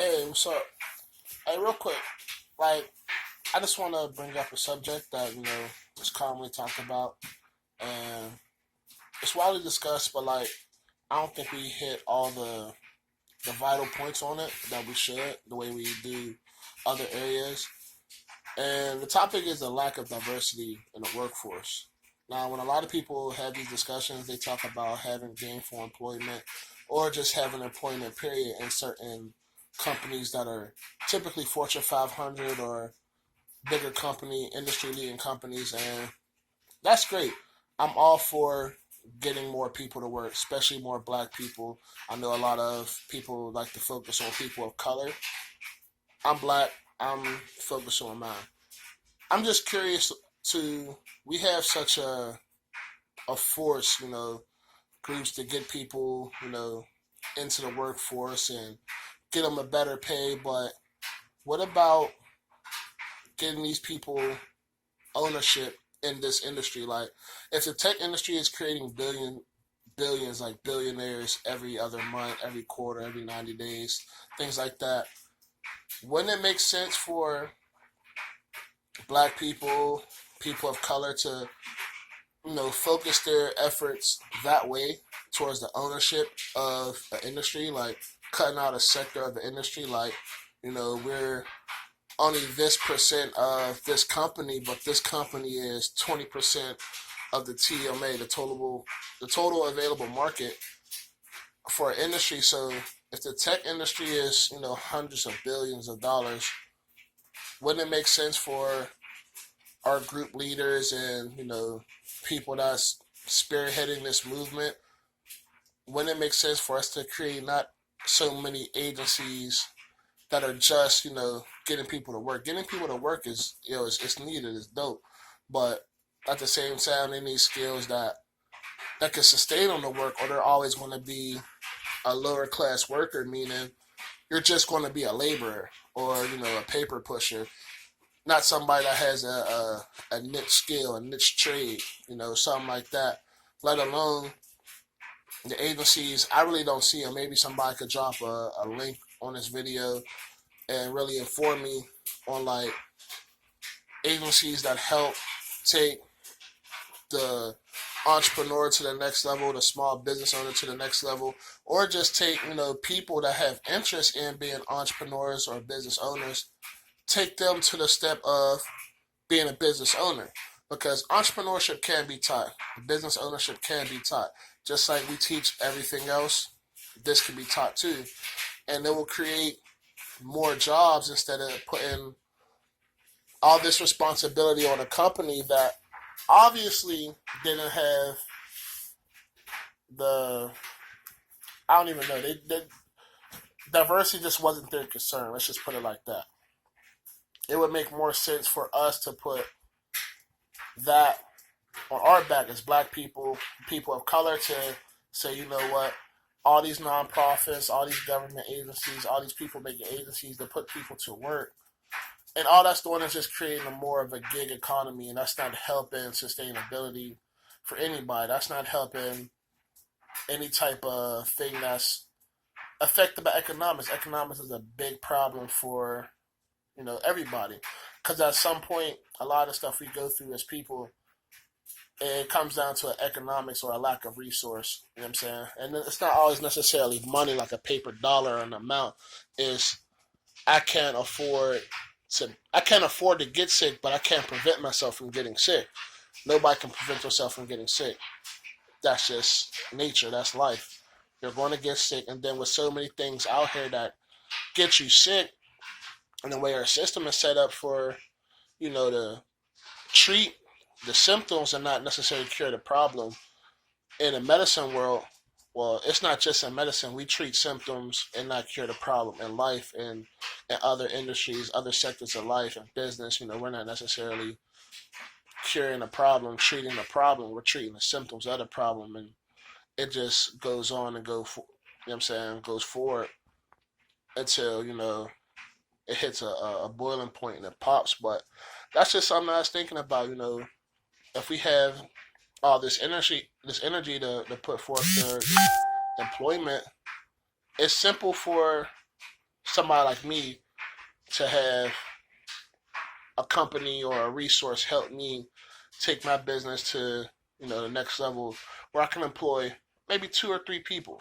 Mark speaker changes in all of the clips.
Speaker 1: Hey, what's up? Hey, real quick, like, I just want to bring up a subject that, is commonly talked about, and it's widely discussed, but, like, I don't think we hit all the vital points on it that we should, the way we do other areas. And the topic is the lack of diversity in the workforce. Now, when a lot of people have these discussions, they talk about having gainful employment or just having employment period in certain companies that are typically Fortune 500 or bigger company, industry leading companies. And that's great. I'm all for getting more people to work, especially more black people. I know a lot of people like to focus on people of color. I'm black. I'm focused on mine. I'm just curious to we have such a force, groups to get people, into the workforce and get them a better pay, but what about getting these people ownership in this industry? Like if the tech industry is creating billions like billionaires every other month, every quarter, every 90 days, things like that, wouldn't it make sense for black people, people of color to focus their efforts that way towards the ownership of the industry, like cutting out a sector of the industry, like, we're only this percent of this company, but this company is 20% of the TMA, the total available market for an industry. So if the tech industry is, hundreds of billions of dollars, wouldn't it make sense for our group leaders and people that's spearheading this movement, wouldn't it make sense for us to create not so many agencies that are just getting people to work? Getting people to work is it's needed, it's dope, but at the same time they need skills that can sustain them to work, or they're always going to be a lower class worker, meaning you're just going to be a laborer or a paper pusher, not somebody that has a niche skill, a niche trade, something like that. Let alone the agencies, I really don't see them. Maybe somebody could drop a link on this video and really inform me on like agencies that help take the entrepreneur to the next level, the small business owner to the next level, or just take, people that have interest in being entrepreneurs or business owners, take them to the step of being a business owner, because entrepreneurship can be taught, business ownership can be taught, just like we teach everything else. This can be taught too, and it will create more jobs instead of putting all this responsibility on a company that obviously didn't have the, I don't even know, they diversity just wasn't their concern, let's just put it like that. It would make more sense for us to put that on our back as black people, people of color, to say, you know what, all these nonprofits, all these government agencies, all these people making agencies to put people to work, and all that's doing is just creating a more of a gig economy, and that's not helping sustainability for anybody. That's not helping any type of thing that's affected by economics. Economics is a big problem for everybody, because at some point a lot of stuff we go through as people, it comes down to economics or a lack of resource. You know what I'm saying? And it's not always necessarily money, like a paper dollar or an amount. Is I can't afford I can't afford to get sick, but I can't prevent myself from getting sick. Nobody can prevent yourself from getting sick. That's just nature. That's life. You're going to get sick, and then with so many things out here that get you sick, and the way our system is set up for to treat the symptoms and not necessarily cure the problem. In the medicine world, well, it's not just in medicine. We treat symptoms and not cure the problem. In life and in other industries, other sectors of life and business, we're not necessarily curing the problem, treating the problem. We're treating the symptoms of the problem, and it just goes on and goes forward until it hits a boiling point and it pops. But that's just something I was thinking about. If we have all this energy to put forth their employment, it's simple for somebody like me to have a company or a resource help me take my business to the next level where I can employ maybe 2 or 3 people.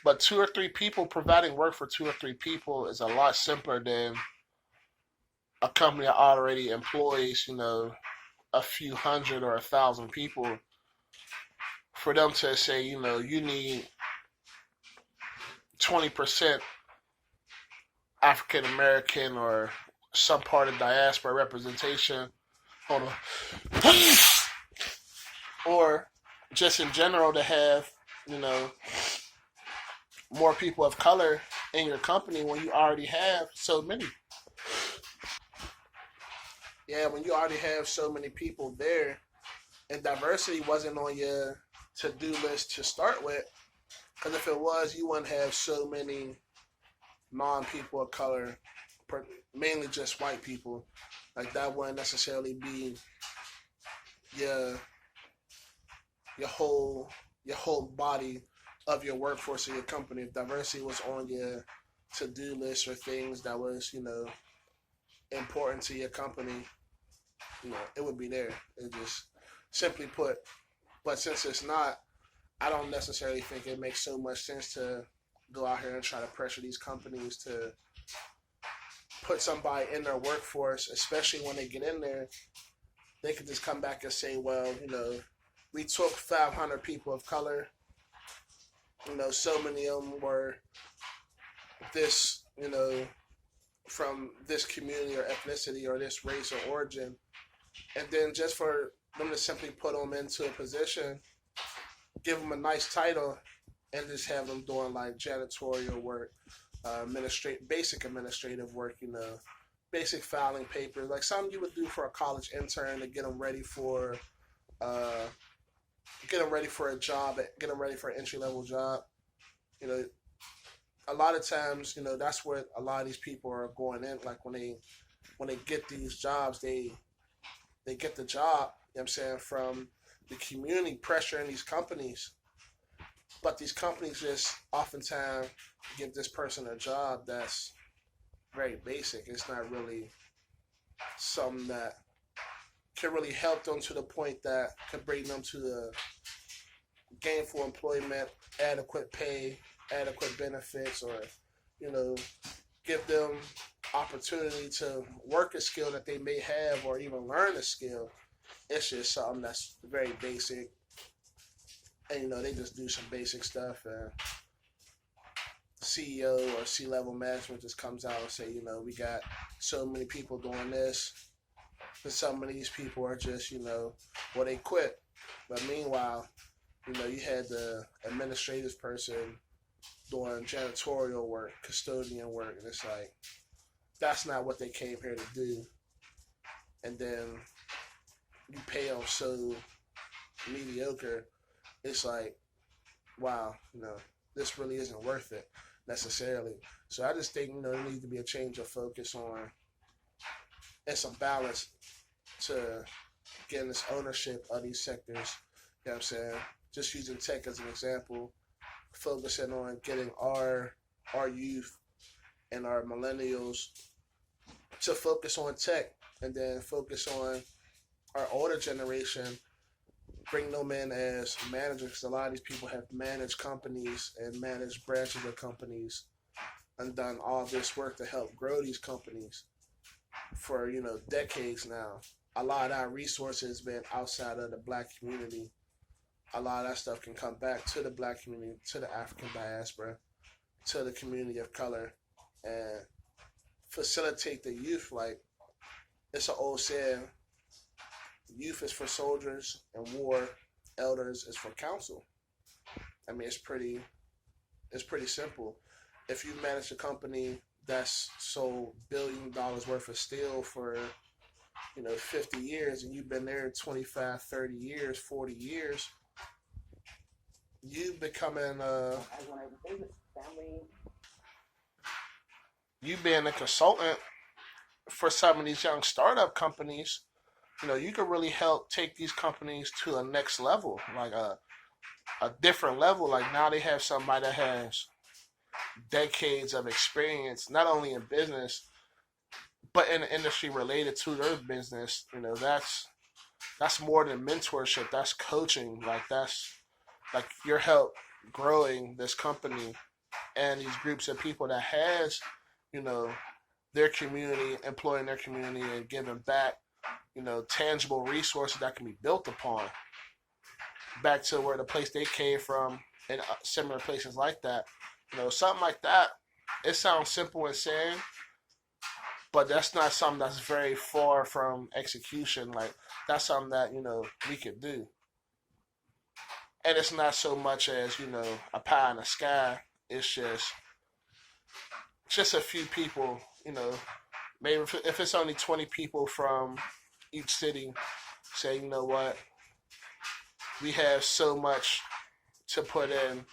Speaker 1: But 2 or 3 people providing work for 2 or 3 people is a lot simpler than a company that already employs a few hundred or 1,000 people. For them to say you need 20% African American or some part of diaspora representation. Hold on. Or just in general to have, you know, more people of color in your company when you already have so many. Yeah, when you already have so many people there and diversity wasn't on your to-do list to start with, because if it was, you wouldn't have so many non-people of color, mainly just white people. Like that wouldn't necessarily be your your whole your whole body of your workforce of your company. If diversity was on your to-do list or things that was important to your company, it would be there. It just simply put. But since it's not, I don't necessarily think it makes so much sense to go out here and try to pressure these companies to put somebody in their workforce, especially when they get in there. They could just come back and say, well, we took 500 people of color. So many of them were this, from this community or ethnicity or this race or origin. And then just for them to simply put them into a position, give them a nice title, and just have them doing like janitorial work, basic administrative work, basic filing papers, like something you would do for a college intern to get them ready for uh, a job, get them ready for an entry level job. A lot of times, that's where a lot of these people are going in. Like when they get these jobs, they get the job. You know what I'm saying, from the community pressuring these companies, but these companies just oftentimes give this person a job that's very basic. It's not really something that can really help them to the point that can bring them to the gainful employment, adequate pay, adequate benefits, or give them opportunity to work a skill that they may have or even learn a skill. It's just something that's very basic, and they just do some basic stuff, and CEO or C-level management just comes out and say, we got so many people doing this, but some of these people are just, well, they quit. But meanwhile, you had the administrative person doing janitorial work, custodian work, and it's like, that's not what they came here to do. And then you pay them so mediocre, it's like, wow, this really isn't worth it necessarily. So I just think, there needs to be a change of focus on and some balance to getting this ownership of these sectors. You know what I'm saying? Just using tech as an example, focusing on getting our youth and our millennials to focus on tech, and then focus on our older generation, bring them in as managers, because a lot of these people have managed companies and managed branches of companies and done all this work to help grow these companies for decades now. A lot of that resources has been outside of the black community. A lot of that stuff can come back to the black community, to the African diaspora, to the community of color, and facilitate the youth. Like, it's an old saying, youth is for soldiers and war, elders is for counsel. I mean, it's pretty simple. If you manage a company that's sold $billions worth of steel for 50 years, and you've been there 25, 30 years, 40 years, you becoming you being a consultant for some of these young startup companies, you could really help take these companies to a next level, like a different level. Like now they have somebody that has decades of experience, not only in business but in the industry related to their business. That's more than mentorship. That's coaching. That's like your help growing this company and these groups of people that has you know their community, employing their community and giving back. Tangible resources that can be built upon back to where the place they came from and similar places like that. Something like that. It sounds simple and saying, but that's not something that's very far from execution. Like that's something that we could do, and it's not so much as a pie in the sky. It's just a few people. Maybe if it's only 20 people from each city, say what, we have so much to put in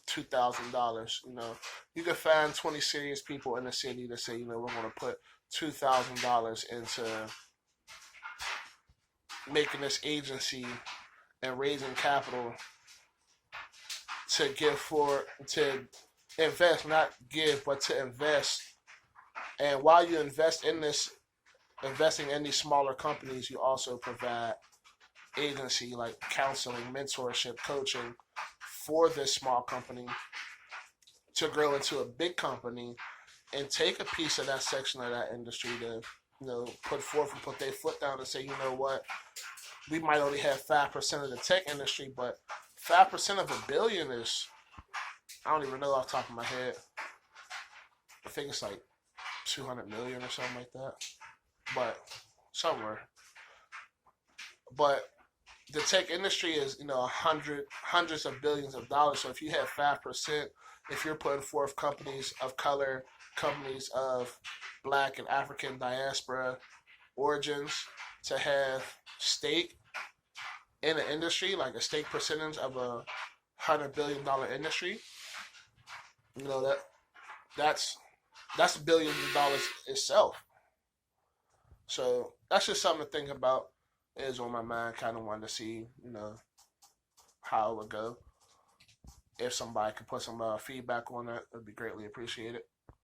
Speaker 1: $2,000. You can find 20 serious people in the city to say we're going to put $2,000 into making this agency and raising capital to invest, not give, but to invest. And while you investing in these smaller companies, you also provide agency like counseling, mentorship, coaching for this small company to grow into a big company and take a piece of that section of that industry to put forth and put their foot down and say, what, we might only have 5% of the tech industry, but 5% of $1 billion is, I don't even know off the top of my head. I think it's like 200 million or something like that, but somewhere. But the tech industry is hundreds of billions of dollars. So if you have 5%, if you're putting forth companies of color, companies of Black and African diaspora origins to have stake in an industry, like a stake percentage of $100 billion industry, that's billions of dollars itself. So that's just something to think about. It is on my mind. Kind of wanted to see, how it would go. If somebody could put some feedback on that, it would be greatly appreciated.